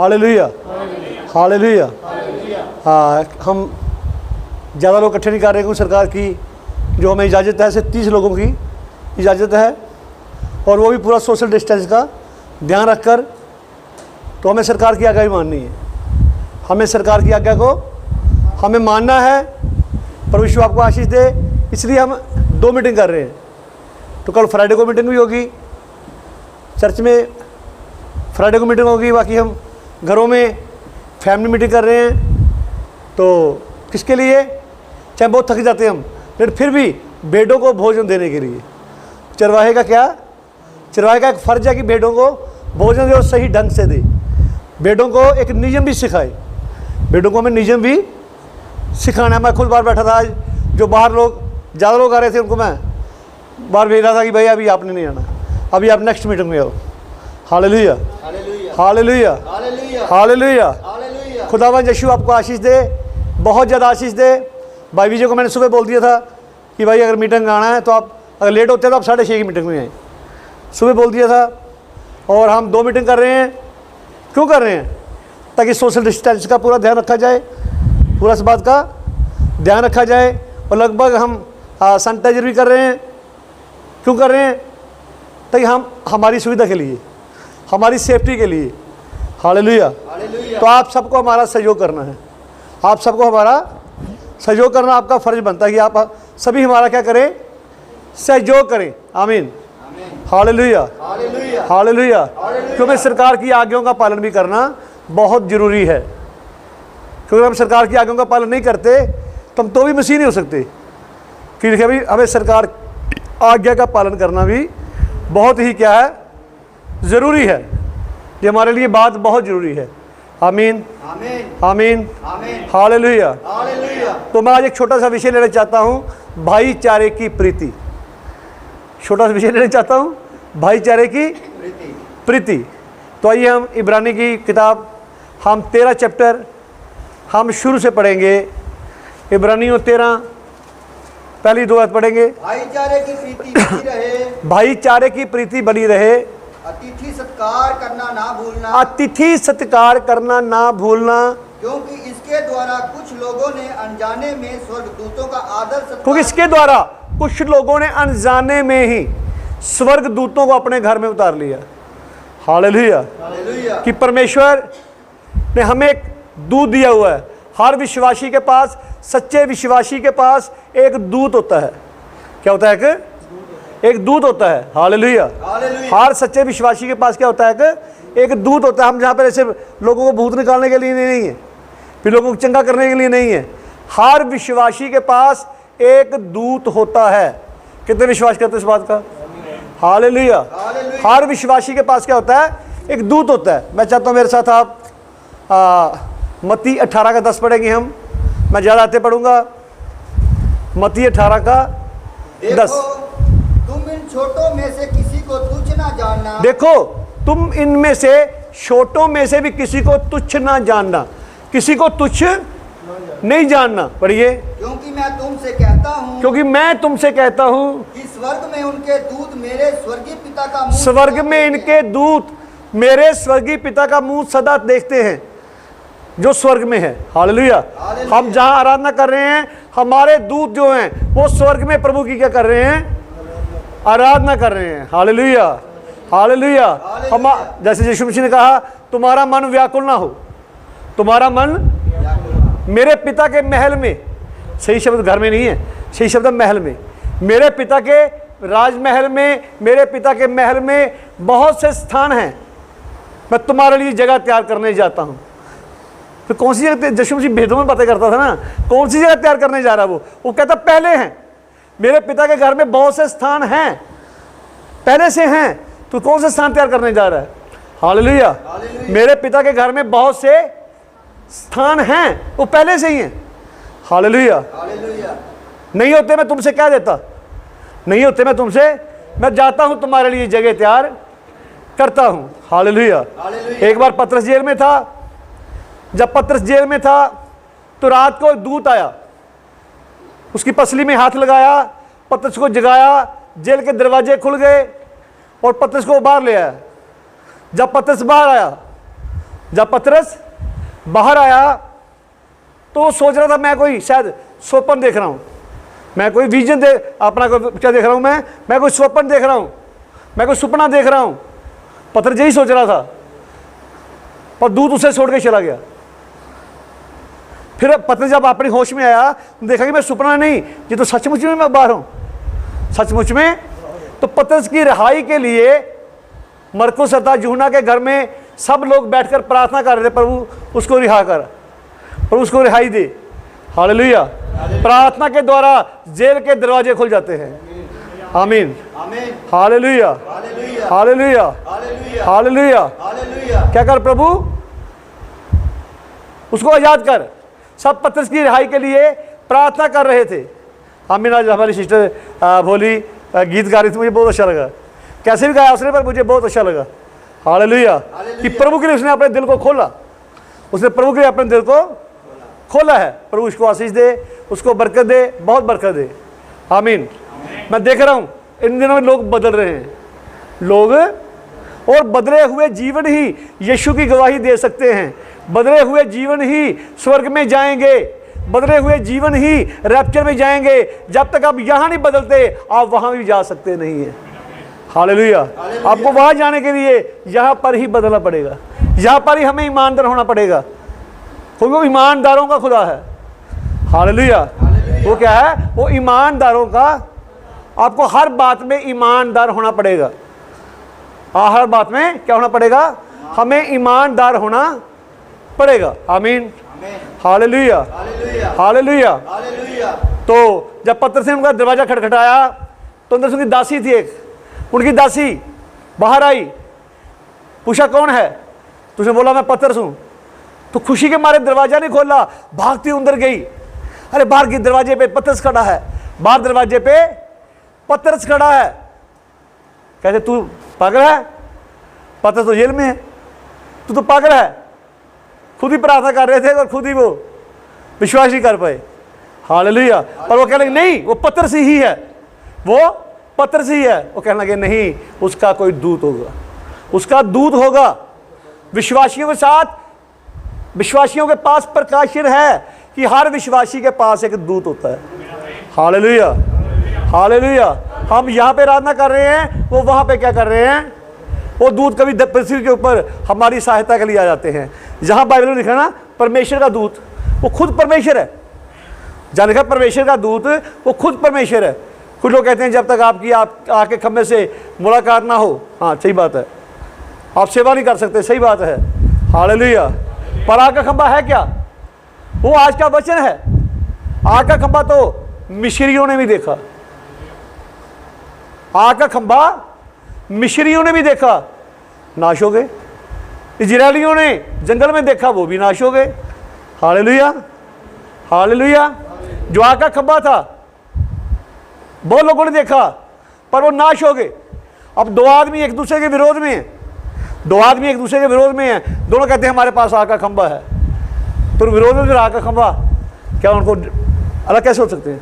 Hallelujah, hallelujah. हाँ, हम ज़्यादा लोग इकट्ठे नहीं कर रहे, क्योंकि सरकार की जो हमें इजाज़त है सिर्फ 30 लोगों की इजाज़त है, और वो भी पूरा सोशल डिस्टेंस का ध्यान रखकर। तो हमें सरकार की आज्ञा भी माननी है, हमें सरकार की आज्ञा को हमें मानना है। परमेश्वर आपको आशीष दे। इसलिए हम 2 मीटिंग कर रहे हैं। तो कल फ्राइडे को मीटिंग भी होगी, चर्च में फ्राइडे को मीटिंग होगी, बाकी हम घरों में फैमिली मीटिंग कर रहे हैं। तो किसके लिए? चाहे बहुत थक जाते हैं हम, लेकिन फिर भी भेड़ों को भोजन देने के लिए। चरवाहे का क्या? चरवाहे का एक फ़र्ज है कि भेड़ों को भोजन दे और सही ढंग से दे। भेड़ों को एक नियम भी सिखाए, भेड़ों को हमें नियम भी सिखाना है। मैं खुद बाहर बैठा था आज, जो बाहर लोग ज़्यादा लोग आ रहे थे, उनको मैं बाहर भेज रहा था कि भाई अभी आपने नहीं आना, अभी आप नेक्स्ट मीटिंग में आओ। Hallelujah, hallelujah, hallelujah. खुदावंद यीशु आपको आशीष दे, बहुत ज़्यादा आशीष दे। भाई विजय को मैंने सुबह बोल दिया था कि भाई अगर मीटिंग आना है तो आप, अगर लेट होते हैं तो आप 6:30 की मीटिंग में आए, सुबह बोल दिया था। और हम 2 मीटिंग कर रहे हैं। क्यों कर रहे हैं? ताकि सोशल डिस्टेंस का पूरा ध्यान रखा जाए, पूरा इस बात का ध्यान रखा जाए। और लगभग हम सैनिटाइजर भी कर रहे हैं। क्यों कर रहे हैं? ताकि हम हमारी सुविधा के लिए, हमारी सेफ्टी के लिए। हालेलुया। तो आप सबको हमारा सहयोग करना है, आप सबको हमारा सहयोग करना आपका फ़र्ज बनता है कि आप सभी हमारा क्या करें? सहयोग करें। आमीन, हालेलुया, हालेलुया। क्योंकि सरकार की आज्ञाओं का पालन भी करना बहुत ज़रूरी है। क्योंकि हम सरकार की आज्ञाओं का पालन नहीं करते तो हम तो भी मसीह नहीं हो सकते। कि देखिए अभी हमें सरकार आज्ञा का पालन करना भी बहुत ही क्या है? ज़रूरी है। ये हमारे लिए बात बहुत ज़रूरी है। आमीन, आमीन, हालेलुया। तो मैं आज एक छोटा सा विषय लेना चाहता हूँ, भाईचारे की प्रीति। छोटा सा विषय लेना चाहता हूँ, भाईचारे की प्रीति। तो आइए हम इब्रानी की किताब, हम 13 चैप्टर हम शुरू से पढ़ेंगे। इब्रानियों 13 पहली 2 आयत पढ़ेंगे। भाईचारे की प्रीति बनी रहे, भाईचारे की प्रीति बनी रहे, अतिथि सत्कार करना ना भूलना, अतिथि सत्कार करना ना भूलना। क्योंकि इसके द्वारा कुछ लोगों ने अनजाने में स्वर्गदूतों का आदर सत्कार, क्योंकि इसके द्वारा कुछ लोगों ने अनजाने में ही स्वर्गदूतों को अपने घर में उतार लिया। हालेलुया। कि परमेश्वर ने हमें एक दूत दिया हुआ है। हर विश्वासी के पास, सच्चे विश्वासी के पास एक दूत होता है। क्या होता है? कि एक दूत होता है। हालेलुया। हर सच्चे विश्वासी के पास क्या होता है? कि एक दूत होता है। हम जहाँ पर ऐसे लोगों को भूत निकालने के लिए नहीं है, फिर लोगों को चंगा करने के लिए नहीं है। हर विश्वासी के पास एक दूत होता है। कितने विश्वास करते इस बात का? हालेलुया। हर विश्वासी के पास क्या होता है? एक दूत होता है। मैं चाहता हूँ मेरे साथ आप मत्ती 18 का 10 पढ़ेंगे हम। मैं ज़्यादा आते पढ़ूंगा। मत्ती 18 का 10। तुम इन छोटों में से किसी को तुच्छ ना जानना। देखो, तुम इनमें से छोटों में से भी किसी को तुच्छ ना जानना। किसी को तुच्छ नहीं जानना। पढ़िए। क्योंकि मैं तुमसे कहता हूँ, क्योंकि मैं तुमसे कहता हूँ कि स्वर्ग में उनके दूत मेरे स्वर्गीय पिता का मुंह, स्वर्ग में इनके दूत मेरे स्वर्गीय पिता का मुंह सदा देखते हैं जो स्वर्ग में है। हालेलुया। हम जहाँ आराधना कर रहे हैं, हमारे दूत जो हैं वो स्वर्ग में प्रभु की क्या कर रहे हैं? आराधना कर रहे हैं। Hallelujah, hallelujah. हम जैसे यीशु मसीह ने कहा, तुम्हारा मन व्याकुल ना हो, तुम्हारा मन मेरे पिता के महल में, सही शब्द घर में नहीं है, सही शब्द महल में, मेरे पिता के राजमहल में, मेरे पिता के महल में बहुत से स्थान हैं। मैं तुम्हारे लिए जगह तैयार करने जाता हूँ। तो कौन सी जगह? यीशु मसीह भेदों में बातें करता था ना, कौन सी जगह तैयार करने जा रहा है वो कहता पहले हैं, मेरे पिता के घर में बहुत से स्थान हैं, पहले से हैं। तो कौन से स्थान तैयार करने जा रहा है? हालेलुया। मेरे पिता के घर में बहुत से स्थान हैं, वो पहले से ही हैं। हालेलुया। नहीं होते मैं तुमसे क्या देता? नहीं होते मैं तुमसे, मैं जाता हूं तुम्हारे लिए जगह तैयार करता हूं। हालेलुया। एक बार पतरस जेल में था। जब पतरस जेल में था तो रात को एक दूत आया, उसकी पसली में हाथ लगाया, पतरस को जगाया, जेल के दरवाजे खुल गए और पतरस को बाहर ले आया। जब पतरस बाहर आया जब पतरस बाहर आया तो वो सोच रहा था मैं कोई शायद स्वप्न देख रहा हूँ, मैं कोई विजन अपना कोई क्या देख रहा हूँ, मैं कोई स्वप्न देख रहा हूँ, मैं कोई सपना देख रहा हूँ। पतरस यही सोच रहा था, पर दूत उसे छोड़ के चला गया। फिर पतरस जब अपनी होश में आया देखा कि मैं सपना नहीं, ये तो सचमुच में मैं बाहर हूँ, सचमुच में। तो पतरस की रिहाई के लिए मरकुस तथा यूहन्ना के घर में सब लोग बैठकर प्रार्थना कर रहे थे, प्रभु उसको रिहा कर, प्रभु उसको रिहाई दे। हालेलुया। प्रार्थना के द्वारा जेल के दरवाजे खुल जाते हैं। आमीन, हालेलुया, हालेलुया, हालेलुया। क्या कर प्रभु, उसको आजाद कर। सब पतरस की रिहाई के लिए प्रार्थना कर रहे थे। आमीन। आज हमारी सिस्टर भोली गीत गा रही थी, मुझे बहुत अच्छा लगा, कैसे भी गाया उसने, पर मुझे बहुत अच्छा लगा। हालेलुया। कि प्रभु के लिए उसने अपने दिल को खोला, उसने प्रभु के लिए अपने दिल को खोला है। प्रभु उसको आशीष दे, उसको बरकत दे, बहुत बरकत दे। आमीन। मैं देख रहा हूँ इन दिनों में लोग बदल रहे हैं, लोग, और बदले हुए जीवन ही यीशु की गवाही दे सकते हैं। बदले हुए जीवन ही स्वर्ग में जाएंगे, बदले हुए जीवन ही रैप्चर में जाएंगे। जब तक आप यहाँ नहीं बदलते आप वहाँ भी जा सकते नहीं है। हालेलुया। आपको वहाँ जाने के लिए यहाँ पर ही बदलना पड़ेगा, यहाँ पर ही हमें ईमानदार होना पड़ेगा, क्योंकि वो ईमानदारों का खुदा है। हालेलुया। वो क्या है, वो ईमानदारों का, आपको हर बात में ईमानदार होना पड़ेगा। हर बात में क्या होना पड़ेगा, हमें ईमानदार होना पड़ेगा। आमीन, हालेलुया, हालेलुया। तो जब पतरस ने उनका दरवाजा खटखटाया तो अंदर से उनकी दासी थी, एक उनकी दासी बाहर आई, पूछा कौन है, तो उसने बोला मैं पतरस हूं। तो खुशी के मारे दरवाजा नहीं खोला, भागती अंदर गई। अरे बाहर के दरवाजे पे पतरस खड़ा है, बाहर दरवाजे पे पतरस खड़ा है। कहते तू पागल है, पतरस तो जेल में है, तू तो पागल है। खुद ही प्रार्थना कर रहे थे और खुद ही वो विश्वास नहीं कर पाए। हालेलुया। पर वो कह लगे नहीं, वो पतरस ही है, वो पतरस ही है। वो कहने लगे नहीं, उसका कोई दूत होगा, उसका दूत होगा। विश्वासियों के साथ, विश्वासियों के पास प्रकाशन है कि हर विश्वासी के पास एक दूत होता है। Hallelujah, hallelujah. हम यहाँ पे आराधना कर रहे हैं, वो वहाँ पे क्या कर रहे हैं, वो दूत कभी पृथ्वी के ऊपर हमारी सहायता के लिए आ जाते हैं। जहाँ बाइबल में लिखा ना परमेश्वर का दूत, वो खुद परमेश्वर है। जहाँ लिखा परमेश्वर का दूत, वो खुद परमेश्वर है। कुछ लोग कहते हैं जब तक आपकी आके खम्भे से मुलाकात ना हो, हाँ सही बात है, आप सेवा नहीं कर सकते, सही बात है। हालेलुया। पर आग का खंभा है क्या, वो आज का वचन है। आग का खंभा तो मिस्रियों ने भी देखा, आग का खंभा मिस्रियों ने भी देखा, नाश हो गए। इजरायलियों ने जंगल में देखा, वो भी नाश हो गए। Hallelujah, hallelujah. जो आग का खंभा था बहुत लोगों ने देखा, पर वो नाश हो गए। अब दो आदमी एक दूसरे के विरोध में हैं, दो आदमी एक दूसरे के विरोध में हैं, दोनों कहते हैं हमारे पास आग का खंभा है। तो विरोध में फिर आग का खंभा, क्या उनको अलग कैसे हो सकते हैं?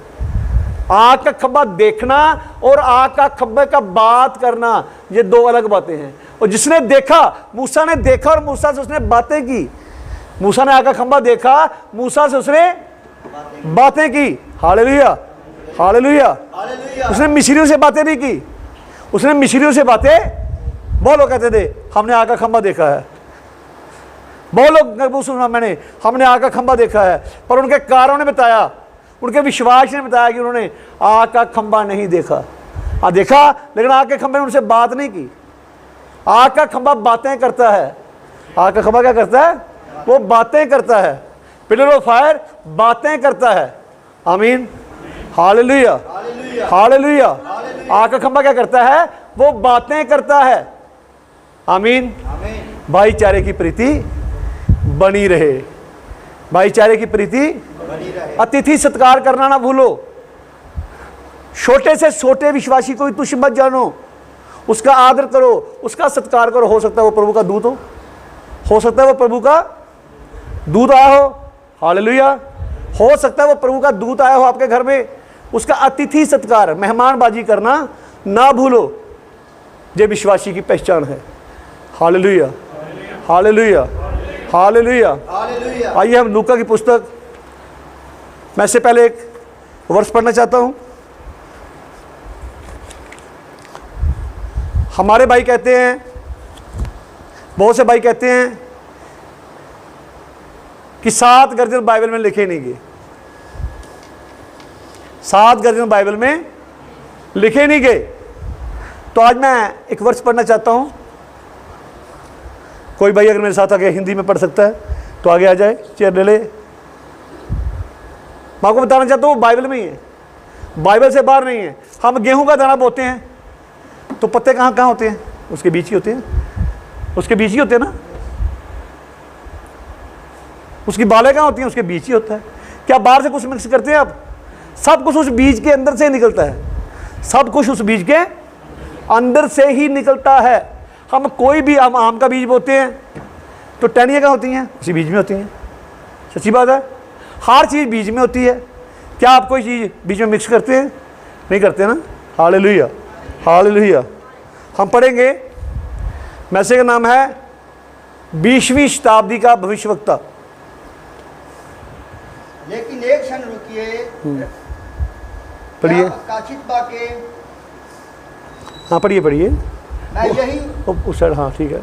आग का खंभा देखना और आग का खंभे का बात करना, ये दो अलग बातें हैं। और जिसने देखा, मूसा ने देखा और मूसा से उसने बातें की। मूसा ने आग का खंभा देखा, मूसा से उसने बातें की। Hallelujah, hallelujah. उसने मिस्रियों से बातें नहीं की, उसने मिस्रियों से बातें, बहुत लोग कहते थे हमने आग का खंभा देखा है, बहुत लोग सुना मैंने, हमने आग का खंभा देखा है। पर उनके कारों ने बताया, उनके विश्वास ने बताया कि उन्होंने आग का खंभा नहीं देखा। हाँ देखा, लेकिन आग के खंभे ने उनसे बात नहीं की। आग का खंभा बातें करता है। आग का खंभा क्या करता है? वो बातें करता है। पिलर ऑफ फायर बातें करता है। आमीन, हालेलुया, हालेलुया। आग का खंभा क्या करता है? वो बातें करता है। आमीन। भाईचारे की प्रीति बनी रहे, भाईचारे की प्रीति, अतिथि सत्कार करना ना भूलो। छोटे से छोटे विश्वासी को तुच्छ मत जानो, उसका आदर करो, उसका सत्कार करो। हो सकता है वो प्रभु का दूत हो सकता है वो प्रभु का दूत आया हो। हालेलुया। हो सकता है वो प्रभु का दूत आया हो आपके घर में, उसका अतिथि सत्कार, मेहमानबाजी करना ना भूलो। ये विश्वासी की पहचान है। Hallelujah, hallelujah, hallelujah. हालेलुया। आइए हम लूका की पुस्तक, मैं इससे पहले एक वर्ष पढ़ना चाहता हूं। हमारे भाई कहते हैं, बहुत से भाई कहते हैं कि 7 गर्जन बाइबल में लिखे नहीं गए, 7 गर्जन बाइबल में लिखे नहीं गए। तो आज मैं एक वर्ष पढ़ना चाहता हूं। कोई भाई अगर मेरे साथ आके हिंदी में पढ़ सकता है तो आगे आ जाए, चेयर ले ले। मैं आपको बताना चाहता हूँ बाइबल में ही है, बाइबल से बाहर नहीं है। हम गेहूं का दाना बोते हैं तो पत्ते कहाँ कहाँ होते हैं? उसके बीच ही होते हैं, उसके बीच ही होते हैं ना। उसकी बालें कहाँ होती हैं? उसके बीच ही होता है। क्या बाहर से कुछ मिक्स करते हैं आप? सब कुछ उस बीज के अंदर से ही निकलता है, सब कुछ उस बीज के अंदर से ही निकलता है। हम कोई भी, हम आम का बीज बोते हैं तो टहनियाँ कहाँ होती हैं? उसी बीज में होती हैं। सच्ची बात है, हर चीज़ बीज में होती है। क्या आप कोई चीज़ बीज में मिक्स करते हैं? नहीं करते ना। Hallelujah, hallelujah. हम पढ़ेंगे, मैसेज का नाम है 20वीं शताब्दी का भविष्यवक्ता। लेकिन एक क्षण रुकिए, पढ़िए। क्या काचित बाके हाँ पढ़िए पढ़िए। मैं यही उस साइड, हाँ ठीक है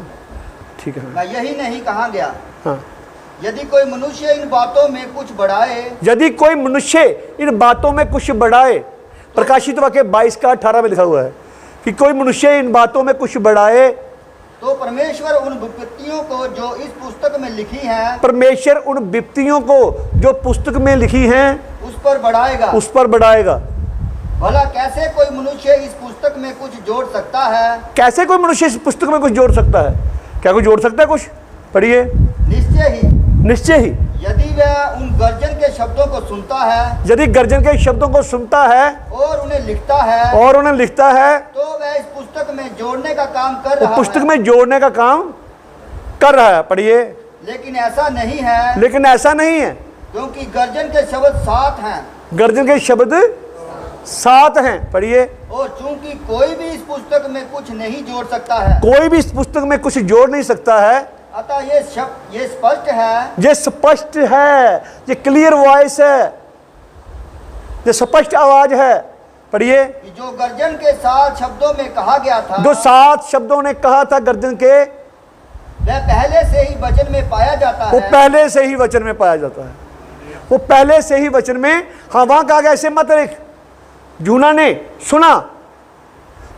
ठीक है। मैं यही नहीं कहा गया। हाँ, यदि कोई मनुष्य इन बातों में कुछ बढ़ाए, यदि कोई मनुष्य इन बातों में कुछ बढ़ाए, प्रकाशित वाक्य 22 का 18 में लिखा हुआ है कि कोई मनुष्य इन बातों में कुछ बढ़ाए तो परमेश्वर उन विपत्तियों को जो इस पुस्तक में लिखी हैं, परमेश्वर उन विपत्तियों को जो पुस्तक में लिखी हैं उस पर बढ़ाएगा। उस पर बढ़ाएगा। भला कैसे कोई मनुष्य इस पुस्तक में कुछ जोड़ सकता है? कैसे कोई मनुष्य इस पुस्तक में कुछ जोड़ सकता है? क्या कोई जोड़ सकता है कुछ? पढ़िए। निश्चय ही, निश्चय ही, यदि वह उन गर्जन के शब्दों को सुनता है यदि गर्जन के शब्दों को सुनता है और उन्हें लिखता है, और उन्हें लिखता है, तो वह इस पुस्तक में जोड़ने का काम कर वो रहा पुस्तक है। में जोड़ने का काम कर रहा है। पढ़िए। लेकिन ऐसा नहीं है, लेकिन ऐसा नहीं है, क्योंकि गर्जन के शब्द 7 हैं गर्जन के शब्द 7 हैं। पढ़िए। और चूंकि कोई भी इस पुस्तक में कुछ नहीं जोड़ सकता है, कोई भी इस पुस्तक में कुछ जोड़ नहीं सकता है। अतः ये स्पष्ट है, ये स्पष्ट है, ये क्लियर वॉइस है, ये स्पष्ट आवाज है। पढ़िए। कि जो गर्जन के 7 शब्दों में कहा गया था, जो 7 शब्दों ने कहा था गर्जन के, वह पहले से ही वचन में पाया जाता वो है। पहले से ही वचन में पाया जाता है, वो पहले से ही वचन में। हाँ, वहां कहा गया ऐसे मत लिख। यूहन्ना ने सुना,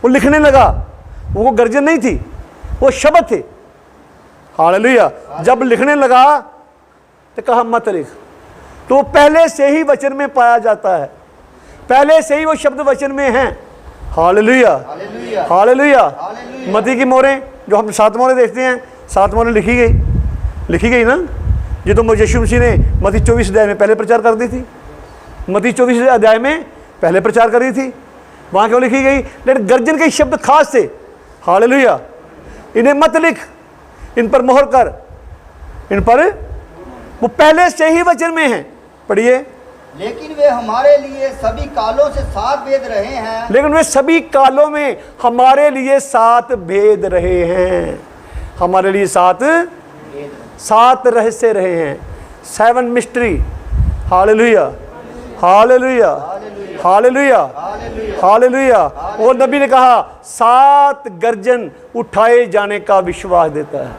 वो लिखने लगा। वो गर्जन नहीं थी, वो शब्द थे। हालेलुया। जब लिखने लगा तो कहा मत लिख। तो वो पहले से ही वचन में पाया जाता है, पहले से ही वो शब्द वचन में हैं। Hallelujah, hallelujah, hallelujah. हालेलुया। मती की मोहरें, जो हम 7 मोहरें देखते हैं, 7 मोहरें लिखी गई ना। ये तो यीशु मसीह ने मती 24 अध्याय में पहले प्रचार कर दी थी। मती 24 अध्याय में पहले प्रचार करी थी, वहाँ क्यों लिखी गई? लेकिन गर्जन के शब्द खास थे। हालेलुया। इन्हें मत लिख, इन पर मोहर कर, इन पर, वो पहले से ही वचन में हैं। पढ़िए। लेकिन वे हमारे लिए सभी कालों से 7 वेद रहे हैं। लेकिन वे सभी कालों में हमारे लिए 7 भेद रहे हैं, हमारे लिए 7 रहस्य रहे हैं। 7 mystery. Hallelujah, hallelujah, hallelujah, hallelujah. और नबी ने कहा 7 गर्जन उठाए जाने का विश्वास देता है।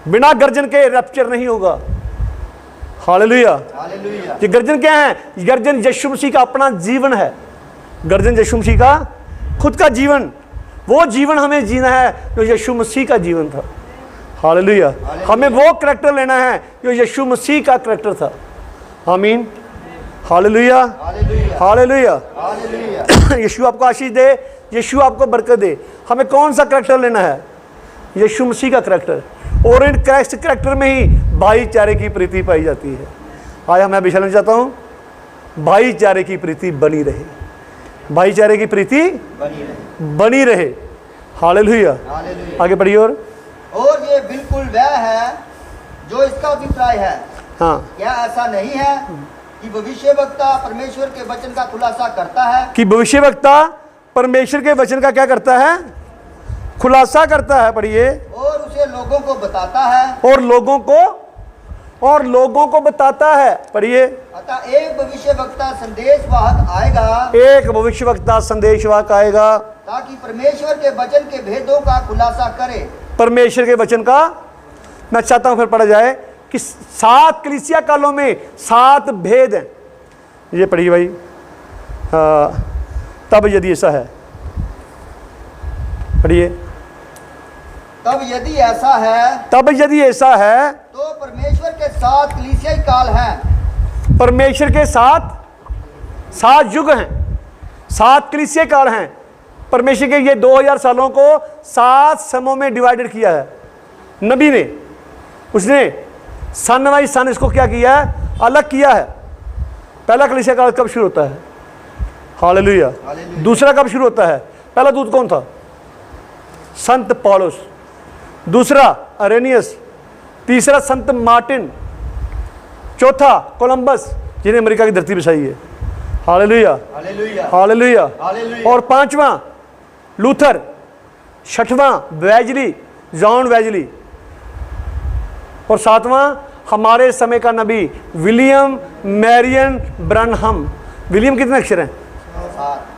बिना गर्जन के रैप्चर नहीं होगा। हालेलुया। हालेलुया। ये गर्जन क्या है? गर्जन यीशु मसीह का अपना जीवन है। गर्जन यीशु मसीह का खुद का जीवन, वो जीवन हमें जीना है जो यीशु मसीह का जीवन था। हालेलुया। हमें वो करैक्टर लेना है जो यीशु मसीह का करैक्टर था। आमीन। Hallelujah, hallelujah, hallelujah. हालेलुया। यीशु आपको आशीष दे, यीशु आपको बरकत दे। हमें कौन सा करैक्टर लेना है? यीशु मसीह का करैक्टर। और इन करैक्टर में ही भाईचारे की प्रीति पाई जाती है। आज मैं विचारना चाहता हूँ, भाईचारे की प्रीति बनी रहे, भाईचारे की प्रीति बनी रहे। हालेलुया। हालेलुया। आगे बढ़िए। और ये बिल्कुल वह है जो इसका अभिप्राय है। हाँ, क्या ऐसा नहीं है कि भविष्यवक्ता परमेश्वर के वचन का खुलासा करता है? कि भविष्यवक्ता परमेश्वर के वचन का क्या करता है? खुलासा करता है। पढ़िए। और उसे से लोगों को बताता है। और लोगों को बताता है। पढ़िए। अतः एक भविष्यवक्ता संदेशवाहक आएगा, एक भविष्यवक्ता संदेशवाहक आएगा ताकि परमेश्वर के वचन के भेदों का खुलासा करे। परमेश्वर के वचन का, मैं चाहता हूं फिर पढ़ा जाए कि 7 कलीसिया कालों में 7 भेद हैं। ये पढ़िए भाई। तब यदि ऐसा है, पढ़िए। तब यदि ऐसा है तो परमेश्वर के 7 कलीसियाई काल हैं। परमेश्वर के 7 युग हैं, 7 कलीसिया काल हैं। परमेश्वर के ये 2000 सालों को 7 समूहों में डिवाइडेड किया है नबी ने। उसने सन बाई सन इसको क्या किया है, अलग किया है। पहला कलीसिया काल कब शुरू होता है? हालेलुया। दूसरा कब शुरू होता है? पहला दूत कौन था? संत पौलुस। दूसरा अरेनियस। तीसरा संत मार्टिन। चौथा कोलंबस, जिन्हें अमेरिका की धरती बसाई है। Hallelujah, hallelujah. और 5वां लूथर। 6वां वेजली, जॉन वेजली। और 7वां हमारे समय का नबी विलियम मैरियन ब्रनहम। विलियम कितने अक्षर हैं?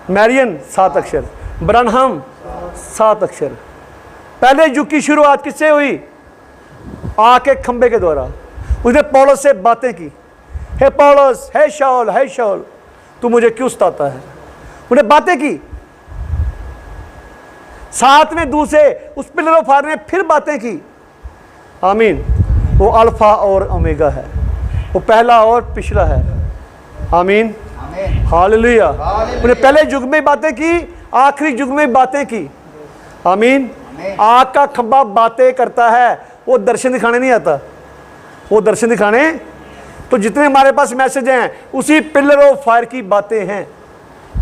मैरियन 7 अक्षर, ब्रनहम 7 अक्षर। पहले युग की शुरुआत किससे हुई? आके खंबे के द्वारा। उसने पौलुस से बातें की, हे पौलुस, हे शाऊल, हे शाऊल, तू मुझे क्यों सताता है? उन्हें बातें की। 7वें दूत से उस पिलर ऑफ फायर ने फिर बातें की। आमीन। वो अल्फा और ओमेगा है, वो पहला और पिछला है। आमीन, हालेलुया। उन्हें पहले युग में बातें की, आखिरी युग में बातें की। आमीन। आग का खंबा बातें करता है, वो दर्शन दिखाने नहीं आता। वो दर्शन दिखाने, तो जितने हमारे पास मैसेज हैं उसी पिलर ऑफ फायर की बातें हैं।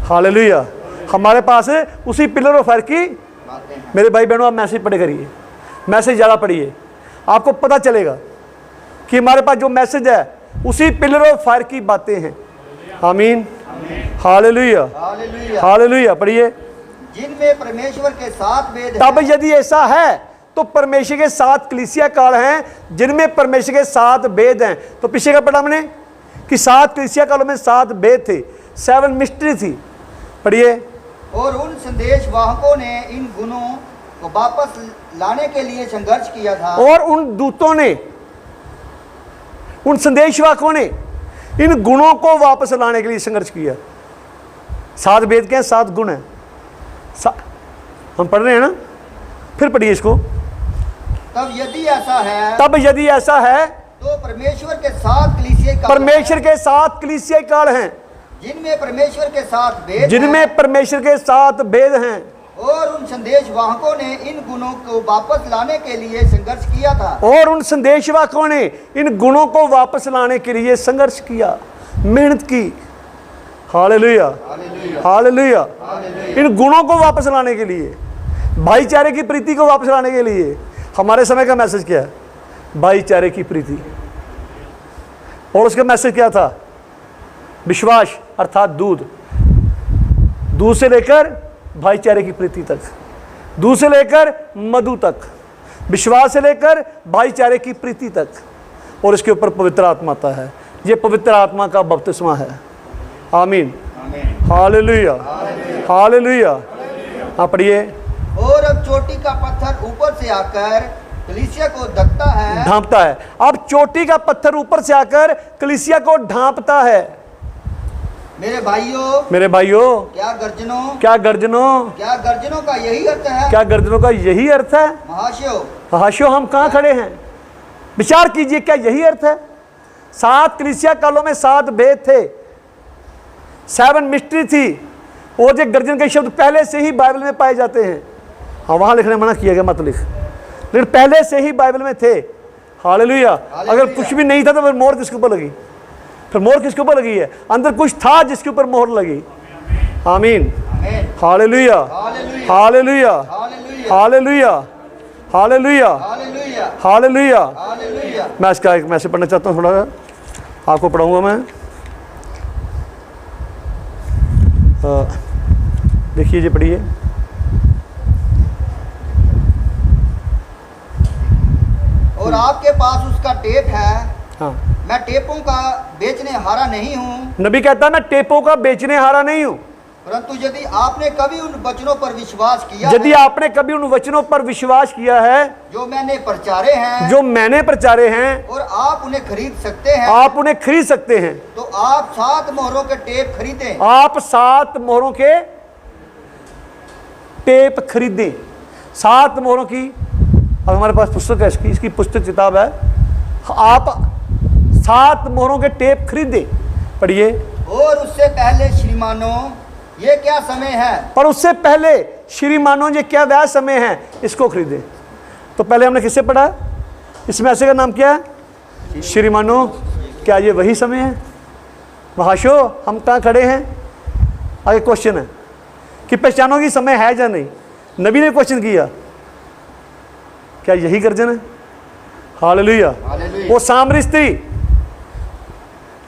हालेलुया। हमारे पास उसी पिलर ऑफ फायर की बातें हैं। मेरे भाई बहनों, आप मैसेज पढ़े करिए, मैसेज ज़्यादा पढ़िए, आपको पता चलेगा कि हमारे पास जो मैसेज है उसी पिलर ऑफ फायर की बातें हैं। आमीन, हालेलुया, हालेलुया। पढ़िए। जिनमें परमेश्वर के 7 वेद। तब यदि ऐसा है तो परमेश्वर के 7 कलीसिया काल हैं जिनमें परमेश्वर के 7 वेद हैं। तो पीछे का पढ़ा हमने कि 7 कलीसिया कालों में 7 वेद थे, 7 मिस्ट्री थी। पढ़िए। और उन संदेशवाहकों ने इन गुणों को वापस लाने के लिए संघर्ष किया था। और उन दूतों ने, उन संदेशवाहकों ने इन गुणों को वापस लाने के लिए संघर्ष किया। 7 वेद के हैं, 7 गुण हैं। हम पढ़ रहे हैं ना, फिर पढ़िए इसको। तब यदि ऐसा है तो परमेश्वर के 7 कलीसियाई काल, परमेश्वर के 7 कलीसियाई काल हैं जिनमें परमेश्वर के 7 वेद, जिनमें परमेश्वर के 7 वेद हैं। और उन संदेशवाहकों ने इन गुणों को वापस लाने के लिए संघर्ष किया था। और उन संदेशवाहकों ने इन गुणों को वापस लाने के लिए संघर्ष किया, मेहनत की। Hallelujah, hallelujah. इन गुणों को वापस लाने के लिए, भाईचारे की प्रीति को वापस लाने के लिए। हमारे समय का मैसेज क्या है? भाईचारे की प्रीति। और उसका मैसेज क्या था? विश्वास अर्थात दूध, दूध से लेकर भाईचारे की प्रीति तक, दूध से लेकर मधु तक, विश्वास से लेकर भाईचारे की प्रीति तक। और इसके ऊपर पवित्र आत्मा आता है। ये पवित्र आत्मा का बपतिस्मा है। आमीन, हालेलुया, हालेलुया। हाँ पढ़िए। और अब चोटी का पत्थर ऊपर से आकर कलीसिया को ढकता है, ढांपता है। अब चोटी का पत्थर ऊपर से आकर कलीसिया को ढांपता है। मेरे भाइयों, मेरे भाइयों, क्या गर्जनों, क्या गर्जनों, क्या गर्जनों का यही अर्थ है? क्या गर्जनों का यही अर्थ है? महाशयो, महाशयो, हम कहाँ खड़े हैं? विचार कीजिए, क्या यही अर्थ है? 7 कलीसिया कालों में 7 वेद थे, 7 मिस्ट्री थी। और जो गर्जन के शब्द पहले से ही बाइबल में पाए जाते हैं। हाँ, वहाँ लिखने मना किया गया, मत लिख, लेकिन पहले से ही बाइबल में थे। हालेलुया। अगर कुछ भी नहीं था तो फिर मोहर किसके ऊपर लगी? फिर मोहर किसके ऊपर लगी है? अंदर कुछ था जिसके ऊपर मोहर लगी। आमीन, hallelujah, hallelujah, hallelujah, hallelujah, hallelujah. मैं इसका एक मैसेज पढ़ना चाहता हूँ, थोड़ा आपको पढ़ाऊंगा मैं। देखिए जी, पढ़िए। और आपके पास उसका टेप है। हाँ, मैं टेपों का बेचने हारा नहीं हूँ, नबी कहता है मैं टेपों का बेचने हारा नहीं हूँ, परंतु यदि आपने कभी उन वचनों पर विश्वास किया यदि है, आपने कभी उन वचनों पर विश्वास किया है जो मैंने प्रचारे हैं, जो मैंने प्रचारे हैं, और आप उन्हें खरीद सकते हैं, आप उन्हें खरीद सकते हैं, तो आप 7 मोहरों के टेप खरीदें। आप 7 मोहरों के टेप खरीदें। 7 मोहरों की, अब हमारे पास पुस्तक है इसकी पुस्तक किताब है। आप 7 मोहरों के टेप खरीदें। पढ़िए। और उससे पहले श्रीमानों, ये क्या समय है? पर उससे पहले श्रीमानों ये क्या वह समय है, इसको खरीदें। तो पहले हमने किससे पढ़ा? इस मैसेज का नाम क्या है? श्रीमानों। क्या ये वही समय है? महाशो, हम कहाँ खड़े हैं? आगे क्वेश्चन है कि पहचानोगी समय है या नहीं। नबी ने क्वेश्चन किया, क्या यही गर्जन है? हालेलुया। हालेलुया। वो सामरी स्त्री,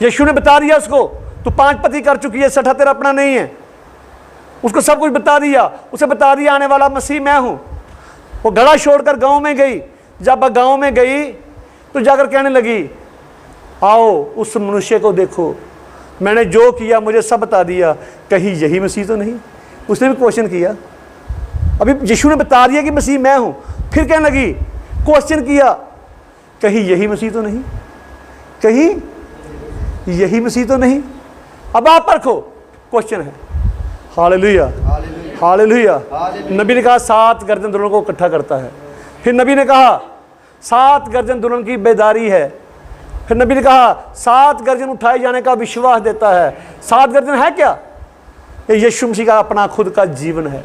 यीशु ने बता दिया उसको, तू 5 पति कर चुकी है, 6 तेरा अपना नहीं है। उसको सब कुछ बता दिया। उसे बता दिया आने वाला मसीह मैं हूं। वो घड़ा छोड़कर गांव में गई। जब गांव में गई तो जाकर कहने लगी, आओ उस मनुष्य को देखो, मैंने जो किया मुझे सब बता दिया, कहीं यही मसीह तो नहीं? उसने भी क्वेश्चन किया। अभी यीशु ने बता दिया कि मसीह मैं हूं, फिर कहने लगी, क्वेश्चन किया, कहीं यही मसीह तो नहीं? कहीं यही मसीह तो नहीं? अब आप परखो, क्वेश्चन है। Hallelujah, hallelujah. नबी ने कहा 7 गर्दन दुल्हन को इकट्ठा करता है। फिर नबी ने कहा 7 गर्दन दुल्हन की बेदारी है। फिर नबी ने कहा 7 गर्दन उठाए जाने का विश्वास देता है। 7 गर्दन है क्या? ये यीशु मसीह का अपना खुद का जीवन है।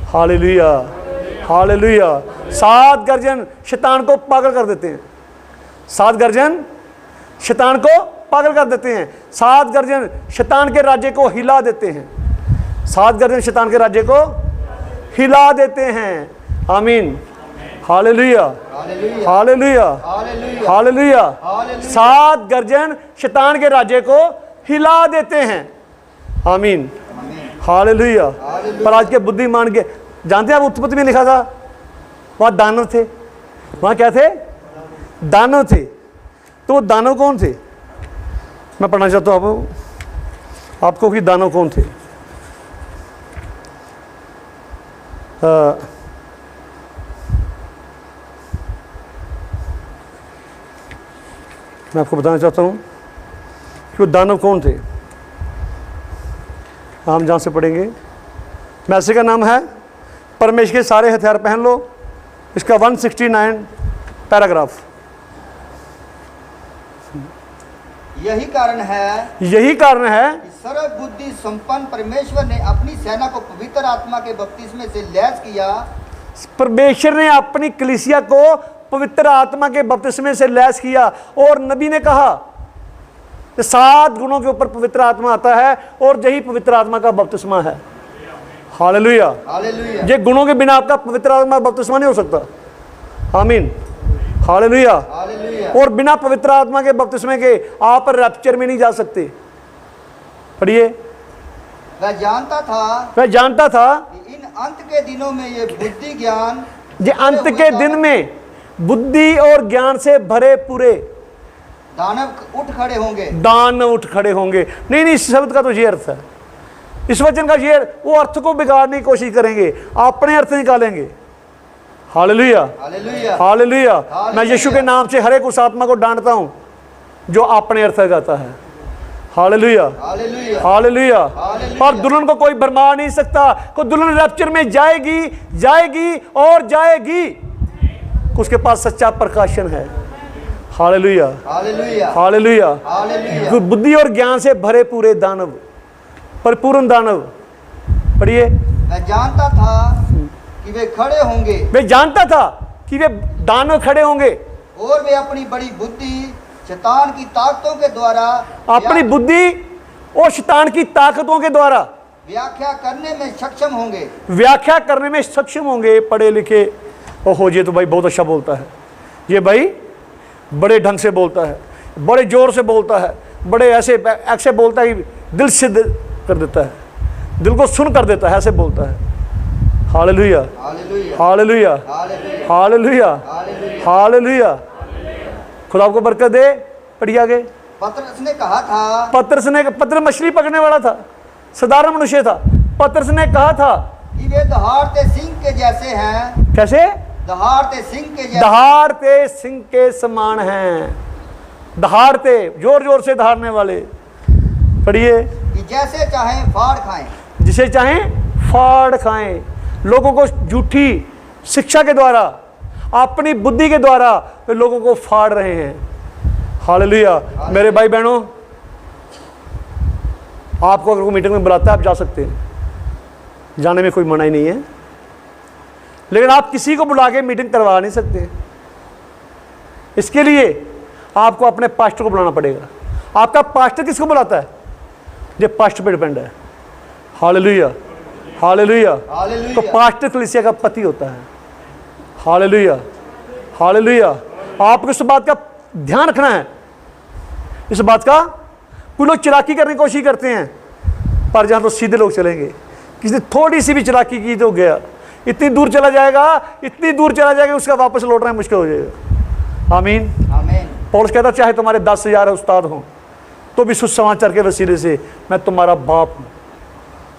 Hallelujah, hallelujah. 7 गर्दन शैतान को पागल कर देते हैं। 7 गर्दन शैतान को पागल कर देते हैं। 7 गर्दन शैतान के राज्य को हिला देते हैं। 7 गर्दन शैतान के राज्य को हिला देते हैं। आमीन। Hallelujah, hallelujah, hallelujah. 7 गर्दन शैतान के राज्य को हिला देते हैं। आमीन, हालेलुया। पर आज के बुद्धिमान के, जानते हैं आप उत्पत्ति में लिखा था वहाँ दानव थे। वहाँ क्या थे? दानव थे। तो वो दानव कौन थे? मैं पढ़ना चाहता हूँ आपको कि दानव कौन थे। मैं आपको बताना चाहता हूँ कि वो दानव कौन थे। हम जहाँ से पढ़ेंगे, मैसेज का नाम है परमेश्वर के सारे हथियार पहन लो। इसका 169 पैराग्राफ। यही कारण है कि सर्व बुद्धि संपन्न परमेश्वर ने अपनी सेना को पवित्र आत्मा के बपतिस्मे से लैस किया। परमेश्वर ने अपनी कलीसिया को पवित्र आत्मा के बपतिस्मे से लैस किया। और नबी ने कहा कि 7 गुणों के ऊपर पवित्र आत्मा आता है और यही पवित्र आत्मा का बपतिस्मा है। Hallelujah, hallelujah. ये गुणों के बिना आपका पवित्र आत्मा का बपतिस्मा नहीं हो सकता। आमीन, हालेलुया। हालेलुया। और बिना पवित्र आत्मा के बपतिस्मे के आप रैप्चर में नहीं जा सकते। पढ़िए। वह जानता था कि इन अंत के दिनों में ये बुद्धि ज्ञान, ये अंत के दिन में बुद्धि और ज्ञान से भरे पूरे दानव उठ खड़े होंगे। दानव उठ खड़े होंगे। नहीं, इस शब्द का तो ये अर्थ है। इस वचन का ये, वो अर्थ को बिगाड़ने की कोशिश करेंगे, अपने अर्थ निकालेंगे। Hallelujah, hallelujah, hallelujah. मैं यीशु के नाम से हर एक उस आत्मा को डांटता हूं जो अपने अर्थ लगाता है। Hallelujah, hallelujah, hallelujah. हालेलुया। और दुल्हन को कोई भरमा नहीं सकता। को दुल्हन रैप्चर में जाएगी, जाएगी और जाएगी। उसके पास सच्चा प्रकाशन है। Hallelujah, hallelujah, hallelujah. हालेलुया। बुद्धि और ज्ञान से भरे पूरे दानव, परिपूर्ण दानव। पढ़िए। मैं जानता था कि वे खड़े होंगे। वे जानता था कि वे दानव खड़े होंगे और वे अपनी बड़ी बुद्धि शैतान की ताकतों के द्वारा, अपनी बुद्धि और शैतान की ताकतों के द्वारा व्याख्या करने में सक्षम होंगे। व्याख्या करने में सक्षम होंगे। पढ़े लिखे। ओहो, ये तो भाई बहुत अच्छा बोलता है। ये भाई बड़े ढंग से बोलता है, बड़े जोर से बोलता है, बड़े ऐसे बोलता है कि दिल से कर देता है, दिल को सुन कर देता है, ऐसे बोलता है। Hallelujah, hallelujah, hallelujah, hallelujah, hallelujah, hallelujah, hallelujah. खुदा आपको बरकत दे। पढ़िए आगे। पतरस ने कहा था, पतरस मछली पकड़ने वाला था, साधारण मनुष्य था। पतरस ने कहा था कि वे दहाड़ते सिंह के जैसे हैं। कैसे? दहाड़ते सिंह के जैसे। दहाड़ते सिंह के समान हैं। दहाड़ते, जोर जोर से दहाड़ने वाले। पढ़िए। कि जैसे चाहे फाड़ खाएं। जिसे चाहें फाड़ खाएं। लोगों को झूठी शिक्षा के द्वारा, अपनी बुद्धि के द्वारा वे लोगों को फाड़ रहे हैं। हालेलुया। मेरे भाई बहनों, आपको अगर कोई मीटिंग में बुलाता है, आप जा सकते हैं, जाने में कोई मनाही नहीं है, लेकिन आप किसी को बुला के मीटिंग करवा नहीं सकते। इसके लिए आपको अपने पास्टर को बुलाना पड़ेगा। आपका पास्टर किसको बुलाता है? ये पास्टर पे डिपेंड है। Hallelujah, hallelujah. तो पास्टर कलीसिया का पति होता है। Hallelujah, hallelujah. आपको इस बात का ध्यान रखना है, इस बात का। कुछ लोग चालाकी करने की कोशिश करते हैं, पर जहाँ तो सीधे लोग चलेंगे। किसी ने थोड़ी सी भी चालाकी की तो गया, इतनी दूर चला जाएगा, इतनी दूर चला जाएगा, उसका वापस लौटना मुश्किल हो जाएगा। आमीन, आमीन। पौलुस कहता चाहे तुम्हारे 10,000 उस्ताद हों तो भी सुसमाचार के वसीले से मैं तुम्हारा बाप हूँ।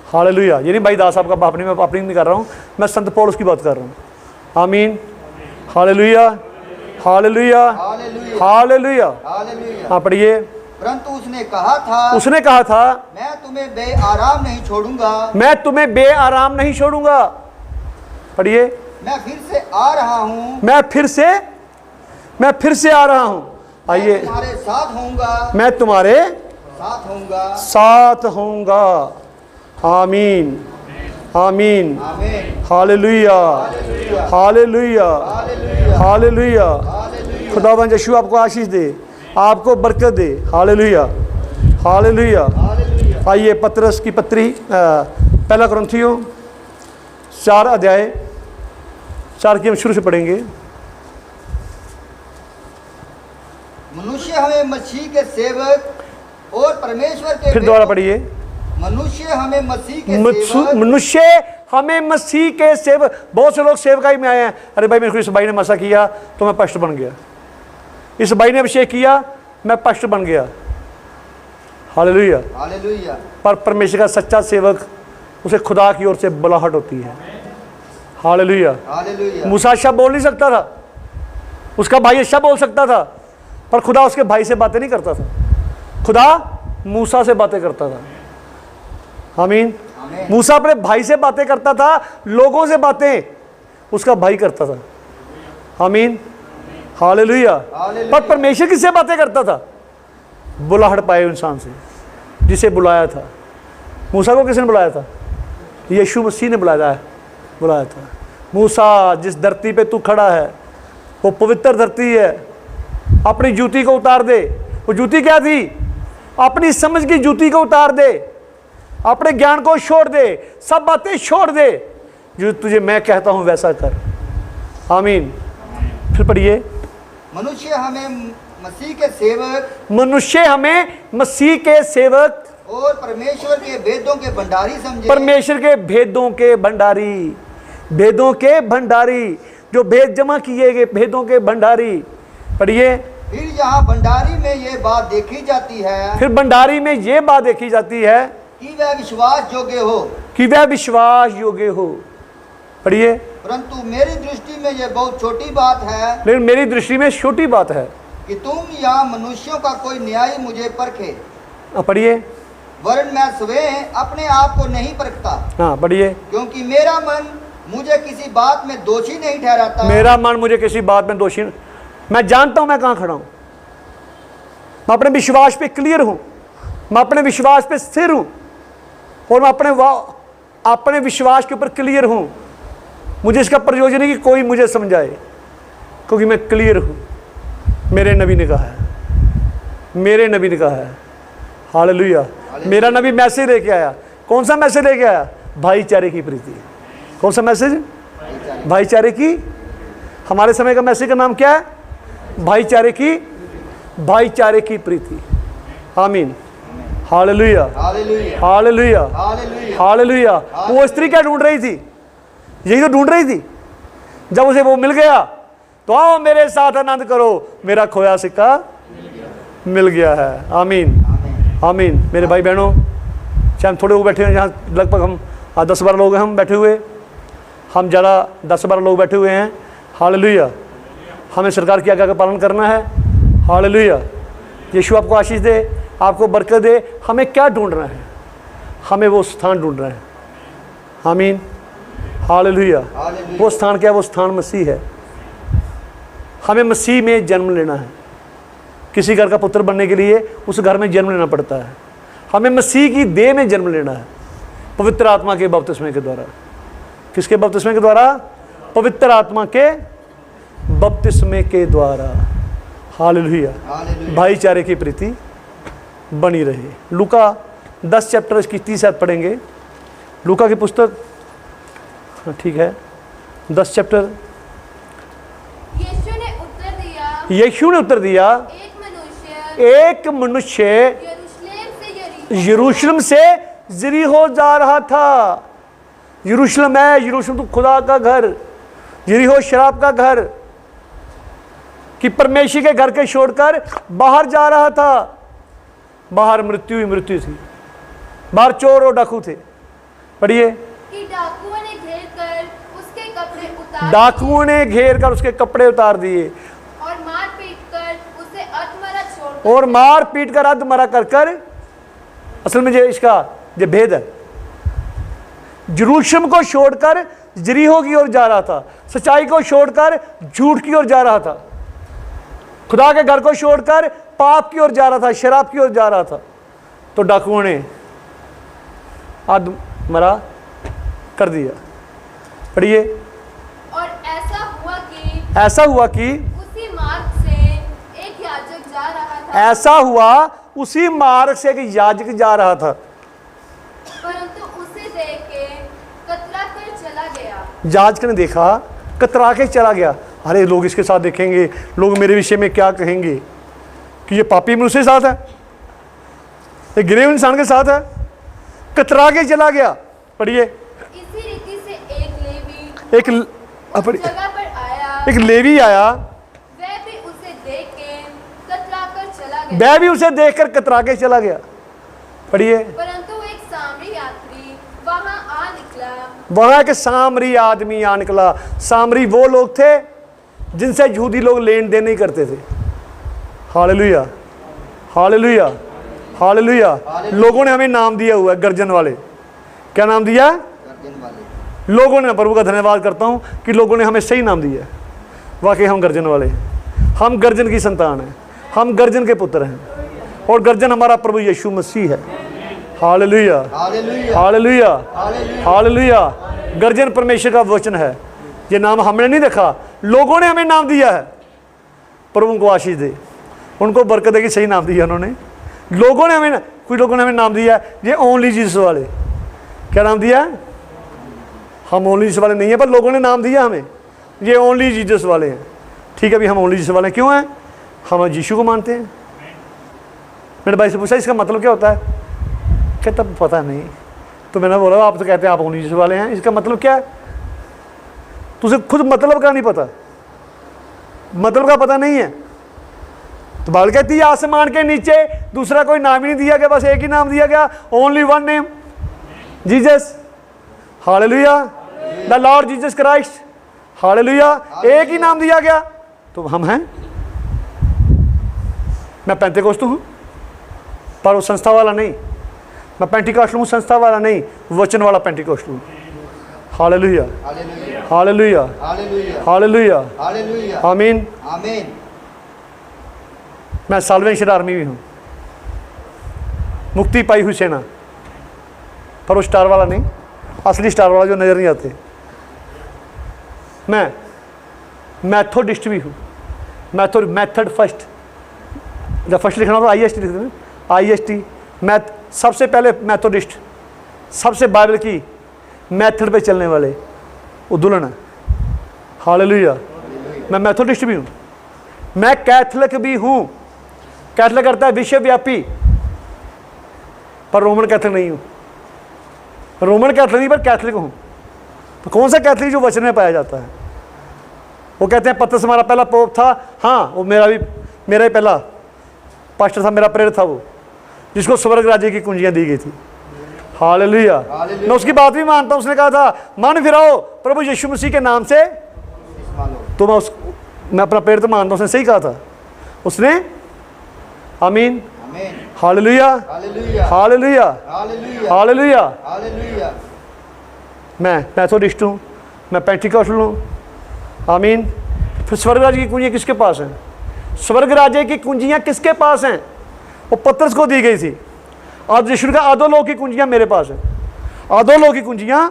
हालेलुया। ये नहीं भाई दास आपका बाप नहीं, मैं बाप नहीं कर रहा हूँ, मैं संत पौलुस की बात कर रहा हूँ। आमीन, हालेलुया, हालेलुया, हालेलुया। हाँ पढ़िए। परंतु उसने कहा था, मैं तुम्हें बेआराम नहीं छोड़ूंगा। मैं तुम्हें बेआराम नहीं छोड़ूंगा। पढ़िए। मैं फिर से आ रहा हूँ। मैं फिर से आ रहा हूँ। आइए। तुम्हारे साथ होऊंगा। मैं तुम्हारे साथ होऊंगा। आमीन, आमीन, हालेलुया, हालेलुया, हालेलुया। खुदावंद यीशु आपको आशीष दे, आपको बरकत दे। Hallelujah, hallelujah. आइए पतरस की पत्री, पहला कुरिन्थियों 4 अध्याय 4 की हम शुरू से पढ़ेंगे। मनुष्य हमें मसीह के सेवक और परमेश्वर के, फिर दोबारा पढ़िए। मनुष्य हमें मसीह के सेवक। बहुत से लोग सेवकाई में आए हैं, अरे भाई मेरे को इस भाई ने मसा किया तो मैं पास्टर बन गया, इस भाई ने अभिषेक किया मैं पास्टर बन गया। Hallelujah, hallelujah. पर परमेश्वर का सच्चा सेवक, उसे खुदा की ओर से बुलाहट होती है। Hallelujah, hallelujah. मूसा अच्छा बोल नहीं सकता था, उसका भाई अच्छा बोल सकता था, पर खुदा उसके भाई से बातें नहीं करता था, खुदा मूसा से बातें करता था। आमीन। मूसा अपने भाई से बातें करता था, लोगों से बातें उसका भाई करता था। आमीन, हालेलुया। पर परमेश्वर किससे बातें करता था? बुलाहट पाए इंसान से, जिसे बुलाया था। मूसा को किसने बुलाया था? यीशु मसीह ने बुलाया था। मूसा, जिस धरती पे तू खड़ा है वो पवित्र धरती है, अपनी जूती को उतार दे। वो जूती क्या थी? अपनी समझ की जूती को उतार दे, अपने ज्ञान को छोड़ दे, सब बातें छोड़ दे, जो तुझे मैं कहता हूं वैसा कर। आमीन। फिर पढ़िए। मनुष्य हमें मसीह के सेवक और परमेश्वर के भेदों के भंडारी समझे। परमेश्वर के भेदों के भंडारी, जो भेद जमा किए गए, भेदों के भंडारी। पढ़िए। फिर यहाँ भंडारी में ये बात देखी जाती है कि वह विश्वास योग्य हो। पढ़िए। परंतु मेरी दृष्टि में यह बहुत छोटी बात है। लेकिन मेरी दृष्टि में छोटी बात है कि तुम यहाँ मनुष्यों का कोई न्याय मुझे परखे। पढ़िए। वरन मैं स्वयं अपने आप को नहीं परखता। हाँ पढ़िए। क्योंकि मेरा मन मुझे किसी बात में दोषी नहीं ठहराता। मैं जानता हूं मैं कहां खड़ा हूं, मैं अपने विश्वास पे क्लियर हूं, मैं अपने विश्वास पे स्थिर हूं, और मैं अपने विश्वास के ऊपर क्लियर हूं। मुझे इसका प्रयोजन नहीं कि कोई मुझे समझाए, क्योंकि मैं क्लियर हूं। मेरे नबी ने कहा है, हालेलुया। मेरा नबी मैसेज लेके आया। कौन सा मैसेज लेके आया? भाईचारे की प्रीति। कौन सा मैसेज? भाईचारे की। हमारे समय का मैसेज का नाम क्या है? भाईचारे की प्रीति। आमीन, हालेलुया, हालेलुया, हालेलुया। वो स्त्री क्या ढूंढ रही थी? यही तो ढूंढ रही थी। जब उसे वो मिल गया तो आओ मेरे साथ आनंद करो, मेरा खोया सिक्का मिल गया है। आमीन आमीन। मेरे भाई बहनों, चाहे हम थोड़े लोग बैठे हैं यहाँ, लगभग हम 10-12 लोग हैं हम बैठे हुए, हम ज़्यादा 10-12 लोग बैठे हुए हैं। हालेलुया। हमें सरकार की आज्ञा का पालन करना है। हालेलुया। यीशु आपको आशीष दे, आपको बरकत दे। हमें क्या ढूंढना है? हमें वो स्थान ढूंढना है। आमीन। हालेलुया। वो स्थान क्या है? वो स्थान मसीह है। हमें मसीह में जन्म लेना है। किसी घर का पुत्र बनने के लिए उस घर में जन्म लेना पड़ता है। हमें मसीह की देह में जन्म लेना है, पवित्र आत्मा के बपतिस्मे के द्वारा। किसके बपतिस्मे के द्वारा? पवित्र आत्मा के बपतिस्मे के द्वारा। हालेलुया। भाईचारे की प्रीति बनी रहे। लूका 10 चैप्टर इसकी 30 आयत पढ़ेंगे। लूका की पुस्तक, हाँ ठीक है, 10 चैप्टर। यीशु ने उत्तर दिया, एक मनुष्य यरूशलेम से यरीहो जा रहा था। यरूशलेम है, यरूशलेम तो खुदा का घर, यरीहो शराब का घर, कि परमेश्वर के घर के छोड़कर बाहर जा रहा था। बाहर मृत्यु ही मृत्यु थी, बाहर चोर और डाकू थे। पढ़िए। डाकुओं ने घेर कर उसके कपड़े उतार डाकुओं ने घेर कर उसके कपड़े उतार दिए और मार पीट कर उसे अधमरा छोड़ और मार पीट कर अधमरा कर असल में ये भेद है। यरूशलेम को छोड़कर यरीहो की ओर जा रहा था, सच्चाई को छोड़कर झूठ की ओर जा रहा था, खुदा के घर को छोड़कर पाप की ओर जा रहा था, शराब की ओर जा रहा था। तो डाकुओं ने अधमरा कर दिया। पढ़िए। और ऐसा हुआ कि उसी मार्ग से एक याजक जा रहा था। ऐसा हुआ उसी मार्ग से एक याजक जा रहा था, परंतु उसे देख के कतरा कर चला गया। याजक ने देखा, कतरा के चला गया। अरे लोग इसके साथ देखेंगे, लोग मेरे विषय में क्या कहेंगे कि ये पापी मनुष्य के साथ है, ये गिरे हुए इंसान के साथ है। कतरा के चला गया। पढ़िए। इसी रीति से एक लेवी एक जगह पर आया, एक लेवी आया, वह भी उसे देख के कतरा कर चला गया। वह भी उसे देखकर कतरा के चला गया। पढ़िए। परंतु एक सामरी यात्री वहां आ निकला। वहां के सामरी आदमी आ निकला। सामरी वो लोग थे जिनसे यहूदी लोग लेन देन नहीं करते थे। Hallelujah hallelujah hallelujah. लोगों ने हमें नाम दिया हुआ है गर्जन वाले। क्या नाम दिया? गर्जन वाले। लोगों ने, प्रभु का धन्यवाद करता हूं कि लोगों ने हमें सही नाम दिया है। वाकई हम गर्जन वाले हैं, हम गर्जन की संतान हैं, हम गर्जन के पुत्र हैं, और गर्जन हमारा प्रभु यीशु मसीह है। Hallelujah hallelujah hallelujah. गर्जन परमेश्वर का वचन है। ये नाम हमने नहीं देखा, लोगों ने हमें नाम दिया है। प्रभु उनको आशीष दे, उनको बरकत देगी, सही नाम दिया उन्होंने। लोगों ने हमें, कुछ लोगों ने हमें नाम दिया ये ओनली जीसस वाले। क्या नाम दिया? हम ओनली जीसस वाले नहीं है, पर लोगों ने नाम दिया हमें ये ओनली जीसस वाले हैं। ठीक है, अभी हम ओनली जीसस वाले क्यों हैं? हम यीशु को मानते हैं। मेरे भाई से पूछा इसका मतलब क्या होता है? कहता पता नहीं। तो मैंने बोला आप तो कहते हैं आप ओनली जीसस वाले हैं, इसका मतलब क्या है? तुझे खुद मतलब का नहीं पता, मतलब का पता नहीं है। तो बाइबल कहती है आसमान के नीचे दूसरा कोई नाम ही नहीं दिया गया, बस एक ही नाम दिया गया, only one name, Jesus. Hallelujah. The Lord Jesus Christ. Hallelujah. एक ही नाम दिया गया, तो हम हैं। मैं पेंटेकोस्टल हूं, पर वो संस्था वाला नहीं। मैं पेंटिकॉस्टल हूं, संस्था वाला नहीं, वचन वाला पेंटिकॉस्टल हूं। हालेलुया हालेलुया हालेलुया आमीन आमीन। मैं साल्वेशन आर्मी भी हूँ, मुक्ति पाई हुई सेना, पर वो स्टार वाला नहीं, असली स्टार वाला जो नज़र नहीं आते। मैं मैथोडिस्ट भी हूँ, मैथड फर्स्ट। जब फर्स्ट लिखना हो तो IST लिख देना, IST मैथ। सबसे पहले मैथोडिस्ट, सबसे बाइबल की मैथड पे चलने वाले उद्दुलन है। हालेलुया। मैं मैथोडिस्ट भी हूँ, मैं कैथलिक भी हूँ। कैथलिक करता है विश्वव्यापी, पर रोमन कैथलिक नहीं हूँ। रोमन कैथलिक नहीं, पर कैथलिक हूँ। तो कौन सा कैथलिक? जो वचन में पाया जाता है, वो कहते हैं पतरस हमारा पहला पोप था, हाँ वो मेरा ही पहला पास्टर था, मेरा प्रेरित था वो, जिसको स्वर्ग राज्य की कुंजियां दी गई थी। हालेलुया। मैं उसकी बात भी मानता हूँ। उसने कहा था मन फिराओ प्रभु यीशु मसीह के नाम से, तो मैं अपना प्रेरित मानता हूँ, उसने सही कहा था उसने। आमीन, हालेलुया, हालेलुया, हालेलुया। मैं मेथोडिस्ट हूँ, मैं पेंटिकॉस्टल हूँ। आमीन। फिर स्वर्ग राज्य की कुंजियाँ किसके पास हैं? स्वर्ग राज्य की कुंजियाँ किसके पास हैं? वो पतरस को दी गई थी। आज यीशु का अधोलोक की कुंजियाँ मेरे पास हैं। अधोलोक की कुंजियाँ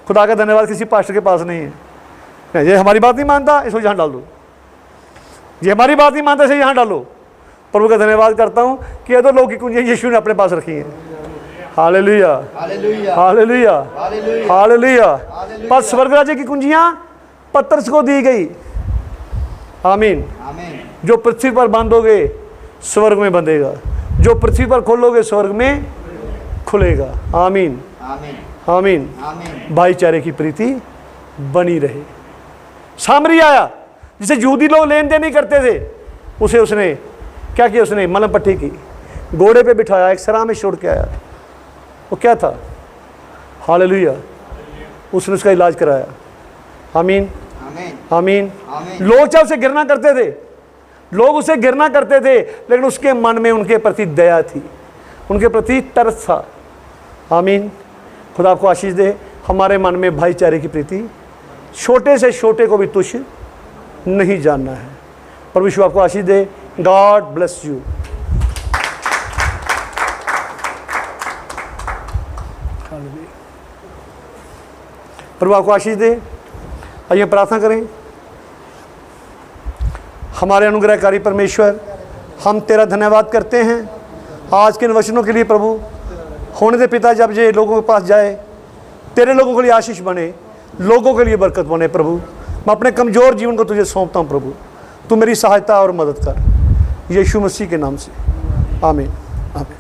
खुदा का धन्यवाद किसी पास्टर के पास नहीं है। ये हमारी बात नहीं मानता, इसको यहाँ डाल दो। ये हमारी बात नहीं मानता, इसे यहाँ डालो। प्रभु का धन्यवाद करता हूँ कि अधोलोक की कुंजियाँ यीशु ने अपने पास रखी हैं। Hallelujah, hallelujah, hallelujah. पर स्वर्ग राज्य की कुंजियाँ पतरस को दी गई। आमीन। जो पृथ्वी पर बांधोगे स्वर्ग में बंधेगा, जो पृथ्वी पर खोलोगे स्वर्ग में खुलेगा। आमीन, आमीन। भाईचारे की प्रीति बनी रहे। सामरी आया जिसे यहूदी लोग लेन देन नहीं करते थे, उसे उसने क्या किया? उसने मलम पट्टी की, घोड़े पे बिठाया, एक सराह में छोड़ के आया। वो क्या था? हालेलुया। उसने उसका इलाज कराया। आमीन, आमीन। लोग चाहे उसे घृणा करते थे, लोग उसे घृणा करते थे, लेकिन उसके मन में उनके प्रति दया थी, उनके प्रति तरस था। आमीन। खुदा आपको आशीष दे। हमारे मन में भाईचारे की प्रीति, छोटे से छोटे को भी तुच्छ नहीं जानना है। परमेश्वर आपको आशीष दे। God bless you. प्रभु आपको आशीष दे। आइए प्रार्थना करें। हमारे अनुग्रहकारी परमेश्वर, हम तेरा धन्यवाद करते हैं आज के इन वचनों के लिए। प्रभु होने दे पिता, जब ये लोगों के पास जाए, तेरे लोगों के लिए आशीष बने, लोगों के लिए बरकत बने। प्रभु मैं अपने कमज़ोर जीवन को तुझे सौंपता हूँ। प्रभु तू मेरी सहायता और मदद कर, यीशु मसीह के नाम से। आमीन, आमीन।